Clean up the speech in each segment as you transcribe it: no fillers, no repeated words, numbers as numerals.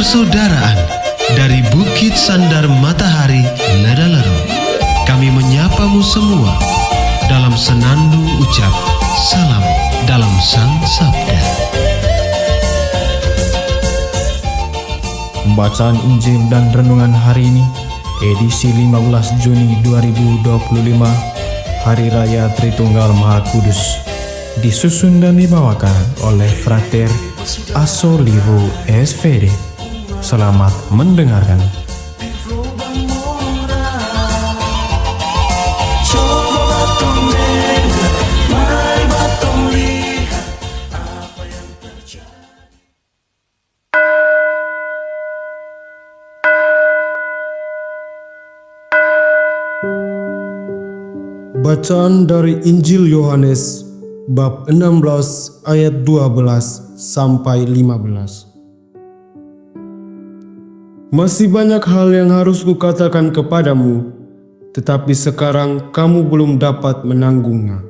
persaudaraan dari Bukit Sandar Matahari Ladalero. Kami menyapamu semua dalam senandung ucap salam dalam Sang Sabda. Bacaan Injil dan Renungan hari ini, edisi 15 Juni 2025, Hari Raya Tritunggal Maha Kudus, disusun dan dibawakan oleh Frater Asolivo SVD. Selamat mendengarkan. Bacaan dari Injil Yohanes bab 16 ayat 12 sampai 15. Masih banyak hal yang harus kukatakan kepadamu, tetapi sekarang kamu belum dapat menanggungnya.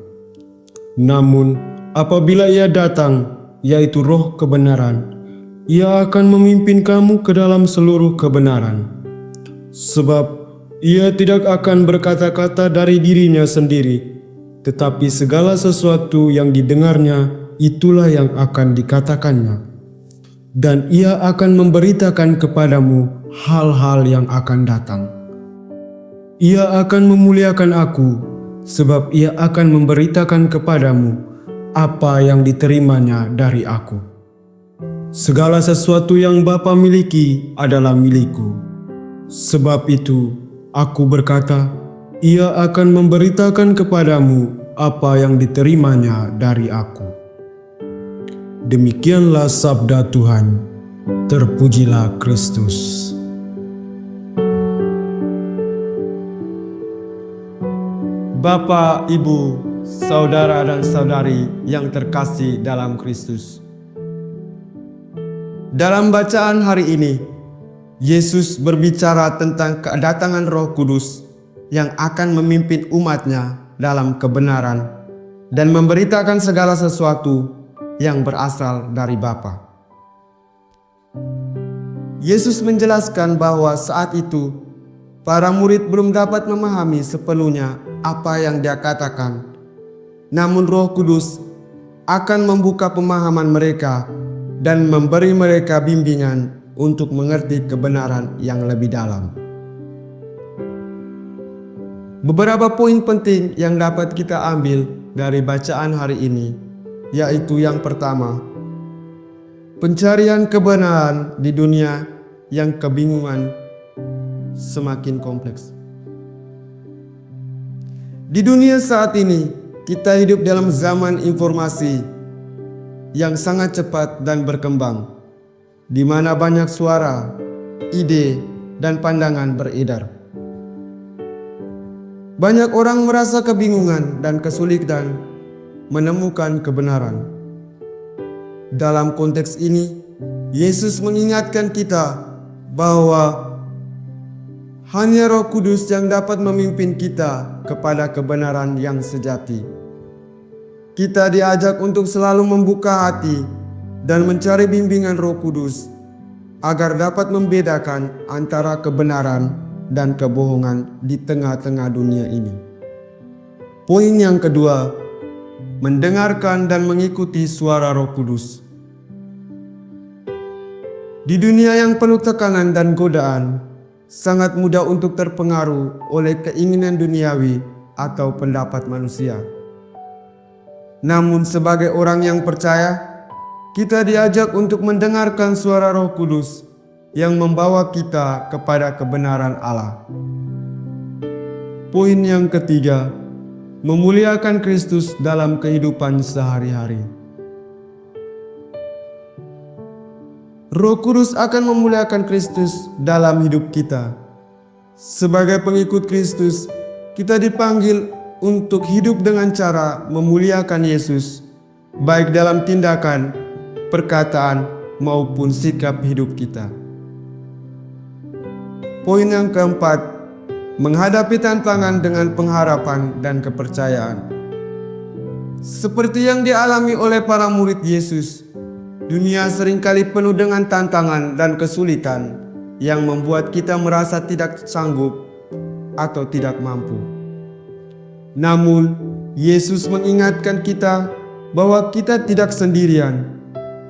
Namun apabila Ia datang, yaitu Roh kebenaran, Ia akan memimpin kamu ke dalam seluruh kebenaran. Sebab Ia tidak akan berkata-kata dari dirinya sendiri, tetapi segala sesuatu yang didengarnya, itulah yang akan dikatakannya. Dan Ia akan memberitakan kepadamu hal-hal yang akan datang. Ia akan memuliakan Aku, sebab Ia akan memberitakan kepadamu apa yang diterimanya dari Aku. Segala sesuatu yang Bapa miliki adalah milikku. Sebab itu, Aku berkata, Ia akan memberitakan kepadamu apa yang diterimanya dari Aku. Demikianlah sabda Tuhan. Terpujilah Kristus. Bapak, Ibu, saudara dan saudari yang terkasih dalam Kristus. Dalam bacaan hari ini, Yesus berbicara tentang kedatangan Roh Kudus yang akan memimpin umatnya dalam kebenaran dan memberitakan segala sesuatu yang berasal dari Bapa. Yesus menjelaskan bahwa saat itu para murid belum dapat memahami sepenuhnya apa yang Dia katakan. Namun Roh Kudus akan membuka pemahaman mereka dan memberi mereka bimbingan untuk mengerti kebenaran yang lebih dalam. Beberapa poin penting yang dapat kita ambil dari bacaan hari ini, yaitu yang pertama, pencarian kebenaran di dunia yang kebingungan semakin kompleks. Di dunia saat ini, kita hidup dalam zaman informasi yang sangat cepat dan berkembang, di mana banyak suara, ide, dan pandangan beredar. Banyak orang merasa kebingungan dan kesulitan menemukan kebenaran. Dalam konteks ini, Yesus mengingatkan kita bahwa hanya Roh Kudus yang dapat memimpin kita kepada kebenaran yang sejati. Kita diajak untuk selalu membuka hati dan mencari bimbingan Roh Kudus agar dapat membedakan antara kebenaran dan kebohongan di tengah-tengah dunia ini. Poin yang kedua, mendengarkan dan mengikuti suara Roh Kudus. Di dunia yang penuh tekanan dan godaan, sangat mudah untuk terpengaruh oleh keinginan duniawi atau pendapat manusia. Namun sebagai orang yang percaya, kita diajak untuk mendengarkan suara Roh Kudus yang membawa kita kepada kebenaran Allah. Poin yang ketiga, memuliakan Kristus dalam kehidupan sehari-hari. Roh Kudus akan memuliakan Kristus dalam hidup kita. Sebagai pengikut Kristus, kita dipanggil untuk hidup dengan cara memuliakan Yesus, baik dalam tindakan, perkataan, maupun sikap hidup kita. Poin yang keempat, menghadapi tantangan dengan pengharapan dan kepercayaan. Seperti yang dialami oleh para murid Yesus, Dunia seringkali penuh dengan tantangan dan kesulitan yang membuat kita merasa tidak sanggup atau tidak mampu. Namun, Yesus mengingatkan kita bahwa kita tidak sendirian,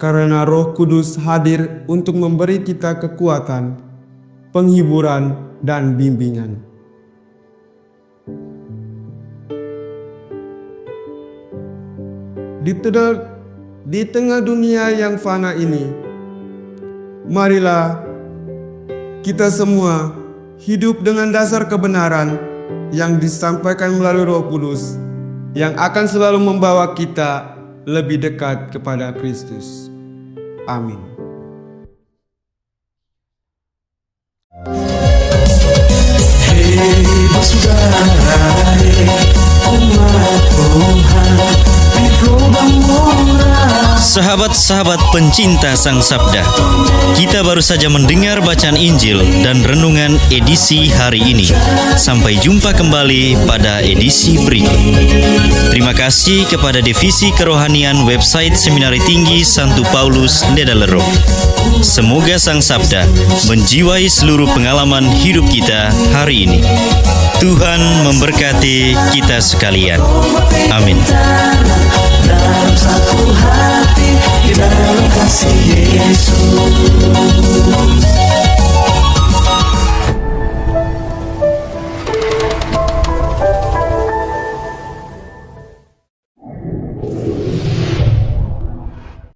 karena Roh Kudus hadir untuk memberi kita kekuatan, penghiburan, dan bimbingan. Di tengah dunia yang fana ini, marilah kita semua hidup dengan dasar kebenaran yang disampaikan melalui Roh Kudus yang akan selalu membawa kita lebih dekat kepada Kristus. Amin. Hei saudara, umat Tuhan di gelombang moral. Sahabat-sahabat pencinta Sang Sabda, kita baru saja mendengar bacaan Injil dan renungan edisi hari ini. Sampai jumpa kembali pada edisi berikut. Terima kasih kepada Divisi Kerohanian website Seminari Tinggi Santo Paulus Ledalero. Semoga Sang Sabda menjiwai seluruh pengalaman hidup kita hari ini. Tuhan memberkati kita sekalian. Amin. Dalam satu hati, di dalam kasih Yesus.